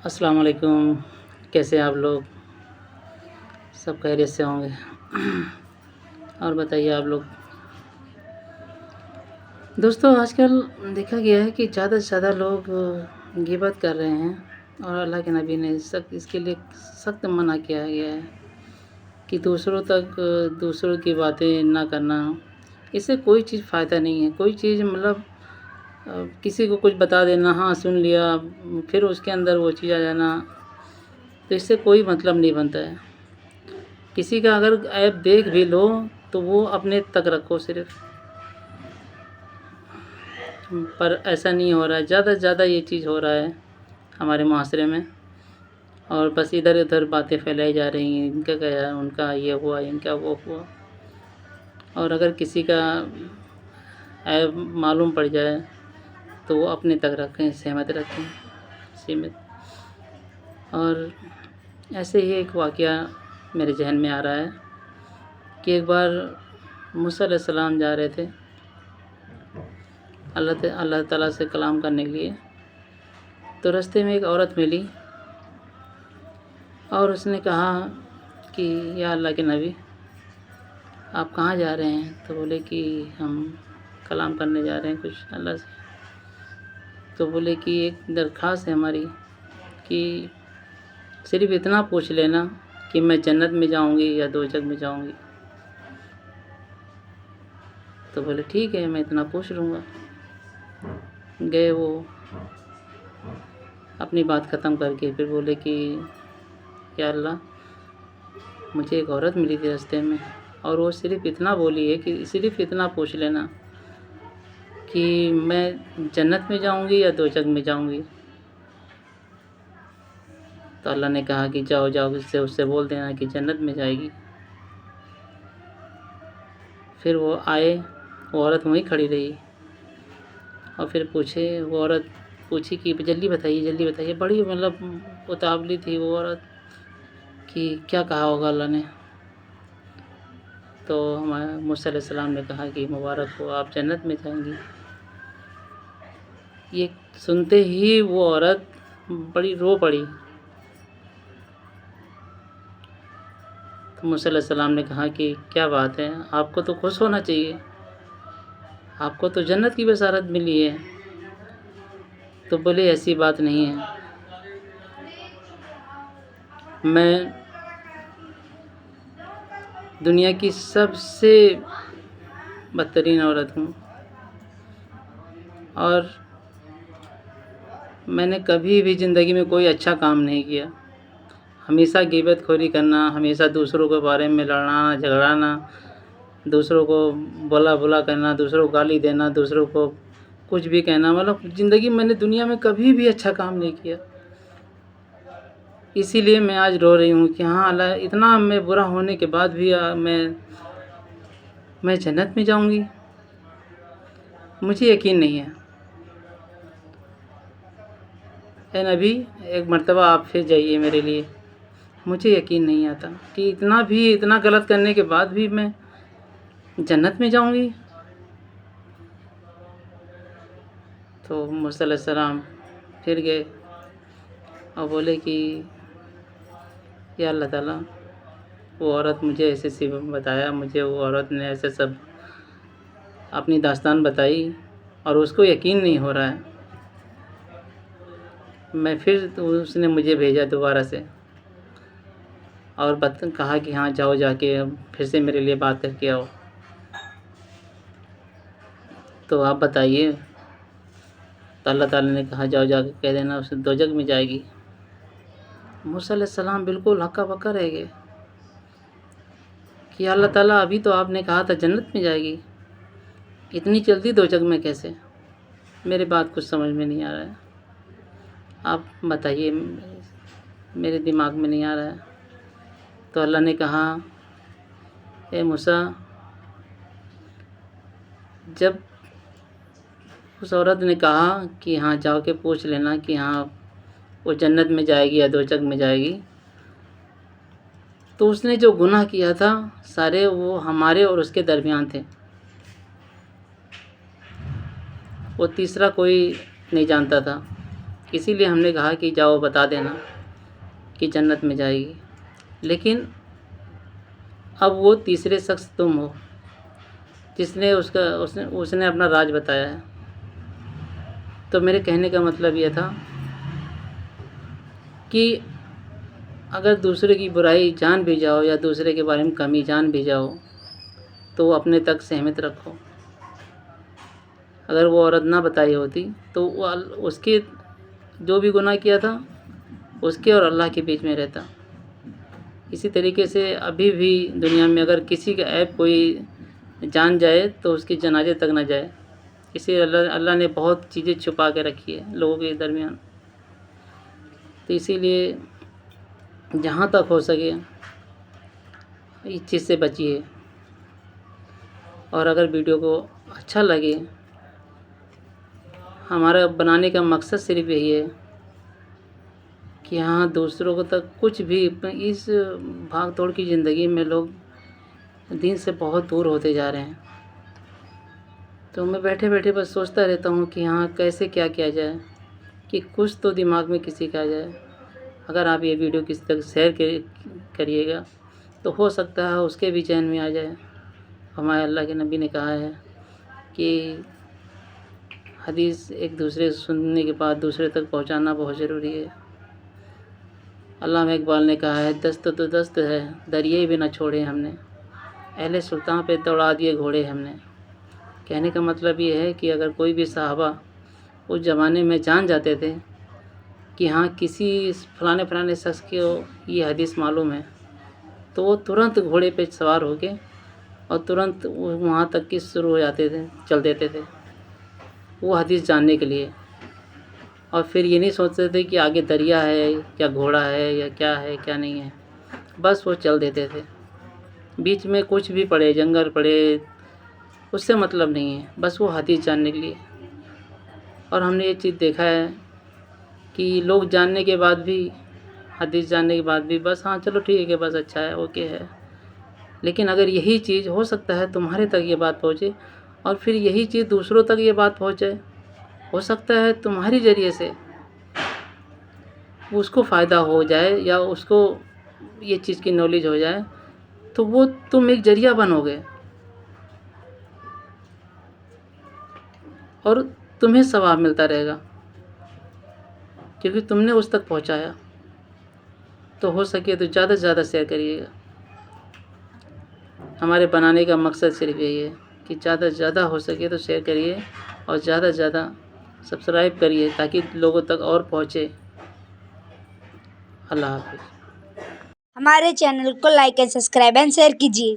السلام علیکم، کیسے ہیں آپ لوگ؟ سب خیریت سے ہوں گے؟ اور بتائیے آپ لوگ۔ دوستو، آج کل دیکھا گیا ہے کہ زیادہ سے زیادہ لوگ غیبت کر رہے ہیں، اور اللہ کے نبی نے اس کے لیے سخت منع کیا گیا ہے کہ دوسروں کی باتیں نہ کرنا۔ اس سے کوئی چیز فائدہ نہیں ہے، کوئی چیز کسی کو کچھ بتا دینا، ہاں سن لیا، پھر اس کے اندر وہ چیز آ جانا، تو اس سے کوئی مطلب نہیں بنتا ہے۔ کسی کا اگر عیب دیکھ بھی لو تو وہ اپنے تک رکھو صرف، پر ایسا نہیں ہو رہا ہے۔ زیادہ سے زیادہ یہ چیز ہو رہا ہے ہمارے معاشرے میں، اور بس ادھر ادھر باتیں پھیلائی جا رہی ہیں، ان کا کیا، ان کا یہ ہوا، ان کا وہ ہوا۔ اور اگر کسی کا عیب معلوم پڑ جائے تو وہ اپنے تک رکھیں، سیمت۔ اور ایسے ہی ایک واقعہ میرے ذہن میں آ رہا ہے کہ ایک بار موسیٰ علیہ السلام جا رہے تھے اللہ تعالیٰ سے کلام کرنے کے لیے، تو راستے میں ایک عورت ملی، اور اس نے کہا کہ یا اللہ کے نبی، آپ کہاں جا رہے ہیں؟ تو بولے کہ ہم کلام کرنے جا رہے ہیں کچھ اللہ سے۔ تو بولے کہ ایک درخواست ہے ہماری کہ صرف اتنا پوچھ لینا کہ میں جنت میں جاؤں گی یا دوزخ میں جاؤں گی۔ تو بولے ٹھیک ہے، میں اتنا پوچھ لوں گا۔ گئے وہ اپنی بات ختم کر کے، پھر بولے کہ یا اللہ، مجھے ایک عورت ملی تھی راستے میں، اور وہ صرف اتنا بولی ہے کہ صرف اتنا پوچھ لینا کہ میں جنت میں جاؤں گی یا دوزخ میں جاؤں گی۔ تو اللہ نے کہا کہ جاؤ اس سے بول دینا کہ جنت میں جائے گی۔ پھر وہ آئے، وہ عورت وہیں کھڑی رہی، اور پھر وہ عورت پوچھی کہ جلدی بتائیے، بڑی اتاولی تھی وہ عورت کہ کیا کہا ہوگا اللہ نے۔ تو ہمارے موسیٰ علیہ السلام نے کہا کہ مبارک ہو، آپ جنت میں جائیں گی۔ یہ سنتے ہی وہ عورت بڑی رو پڑی۔ تو موسیٰ علیہ السلام نے کہا کہ کیا بات ہے، آپ کو تو خوش ہونا چاہیے، آپ کو تو جنت کی بشارت ملی ہے۔ تو بولے ایسی بات نہیں ہے، میں دنیا کی سب سے بدترین عورت ہوں، اور میں نے کبھی بھی زندگی میں کوئی اچھا کام نہیں کیا۔ ہمیشہ غیبت خوری کرنا، ہمیشہ دوسروں کے بارے میں لڑانا جھگڑانا، دوسروں کو بولا کرنا، دوسروں کو گالی دینا، دوسروں کو کچھ بھی کہنا، زندگی میں نے دنیا میں کبھی بھی اچھا کام نہیں کیا۔ اسی لیے میں آج رو رہی ہوں کہ ہاں اللہ، اتنا میں برا ہونے کے بعد بھی میں جنت میں جاؤں گی، مجھے یقین نہیں ہے۔ اے نبی، ایک مرتبہ آپ پھر جائیے میرے لیے، مجھے یقین نہیں آتا کہ اتنا غلط کرنے کے بعد بھی میں جنت میں جاؤں گی۔ تو موسیٰ علیہ السلام پھر گئے اور بولے کہ یا اللہ تعالیٰ، وہ عورت مجھے ایسے بتایا، مجھے وہ عورت نے ایسے سب اپنی داستان بتائی، اور اس کو یقین نہیں ہو رہا ہے۔ اس نے مجھے بھیجا دوبارہ سے، اور کہا کہ ہاں جاؤ، جا کے پھر سے میرے لیے بات کر کے آؤ۔ تو آپ بتائیے۔ تو اللہ تعالیٰ نے کہا جاؤ، جا کے کہہ دینا اسے دوزخ میں جائے گی۔ موسیٰ علیہ السلام بالکل ہکا بکا رہ گئے کہ اللہ تعالیٰ، ابھی تو آپ نے کہا تھا جنت میں جائے گی، اتنی جلدی دوزخ میں کیسے؟ میرے بات کچھ سمجھ میں نہیں آ رہا ہے، آپ بتائیے، میرے دماغ میں نہیں آ رہا ہے۔ تو اللہ نے کہا اے موسیٰ، جب اس عورت نے کہا کہ ہاں جاؤ کے پوچھ لینا کہ ہاں وہ جنت میں جائے گی یا دوزخ میں جائے گی، تو اس نے جو گناہ کیا تھا سارے وہ ہمارے اور اس کے درمیان تھے، وہ تیسرا کوئی نہیں جانتا تھا اسی لیے ہم نے کہا کہ جاؤ بتا دینا کہ جنت میں جائے گی، لیکن اب وہ تیسرے شخص تم ہو جس نے اس نے اپنا راز بتایا ہے۔ تو میرے کہنے کا مطلب یہ تھا کہ اگر دوسرے کی برائی جان بھی جاؤ یا دوسرے کے بارے میں کمی جان بھی جاؤ تو وہ اپنے تک سہمت رکھو۔ اگر وہ عورت نہ بتائی ہوتی تو وہ اس کے جو بھی گناہ کیا تھا اس کے اور اللہ کے بیچ میں رہتا۔ اسی طریقے سے ابھی بھی دنیا میں اگر کسی کا عیب کوئی جان جائے تو اس کے جنازے تک نہ جائے، اسی اللہ نے بہت چیزیں چھپا کے رکھی ہے لوگوں کے درمیان۔ تو اسی لیے جہاں تک ہو سکے اس چیز سے بچیے، اور اگر ویڈیو کو اچھا لگے، ہمارا بنانے کا مقصد صرف یہی ہے کہ ہاں دوسروں کو تک کچھ بھی اس بھاگ دوڑ کی زندگی میں لوگ دین سے بہت دور ہوتے جا رہے ہیں۔ تو میں بیٹھے بیٹھے بس سوچتا رہتا ہوں کہ ہاں کیسے کیا کیا جائے کہ کچھ تو دماغ میں کسی کا آ جائے۔ اگر آپ یہ ویڈیو کسی تک شیئر کریے گا تو ہو سکتا ہے اس کے بھی ذہن میں آ جائے۔ ہمارے اللہ کے نبی نے کہا ہے کہ حدیث ایک دوسرے سننے کے بعد دوسرے تک پہنچانا بہت ضروری ہے۔ علامہ اقبال نے کہا ہے دست تو دست ہے دریائے بھی نہ چھوڑے ہم نے، اہل سلطان پہ دوڑا دیے گھوڑے ہم نے۔ کہنے کا مطلب یہ ہے کہ اگر کوئی بھی صحابہ اس زمانے میں جان جاتے تھے کہ ہاں کسی فلانے شخص کو یہ حدیث معلوم ہے تو وہ ترنت گھوڑے پہ سوار ہو کے اور ترنت وہاں تک کی شروع ہو جاتے تھے، چل دیتے تھے وہ حدیث جاننے کے لیے، اور پھر یہ نہیں سوچتے تھے کہ آگے دریا ہے یا گھوڑا ہے یا کیا ہے کیا نہیں ہے، بس وہ چل دیتے تھے۔ بیچ میں کچھ بھی پڑے، جنگل پڑے، اس سے مطلب نہیں ہے، بس وہ حدیث جاننے کے لیے۔ اور ہم نے یہ چیز دیکھا ہے کہ لوگ جاننے کے بعد بھی، حدیث جاننے کے بعد بھی بس ہاں چلو ٹھیک ہے، بس اچھا ہے، اوکے ہے، لیکن اگر یہی چیز ہو سکتا ہے تمہارے تک یہ بات پہنچے اور پھر یہی چیز دوسروں تک یہ بات پہنچے، ہو سکتا ہے تمہاری ذریعے سے اس کو فائدہ ہو جائے یا اس کو یہ چیز کی نالج ہو جائے، تو وہ تم ایک ذریعہ بنو گے اور تمہیں ثواب ملتا رہے گا کیونکہ تم نے اس تک پہنچایا۔ تو ہو سکے تو زیادہ سے زیادہ شیئر کریے گا۔ ہمارے بنانے کا مقصد صرف یہی ہے کہ زیادہ سے زیادہ ہو سکے تو شیئر کریے اور زیادہ سے زیادہ سبسکرائب کریے تاکہ لوگوں تک اور پہنچے۔ اللہ حافظ۔ ہمارے چینل کو like and subscribe and share کیجیے۔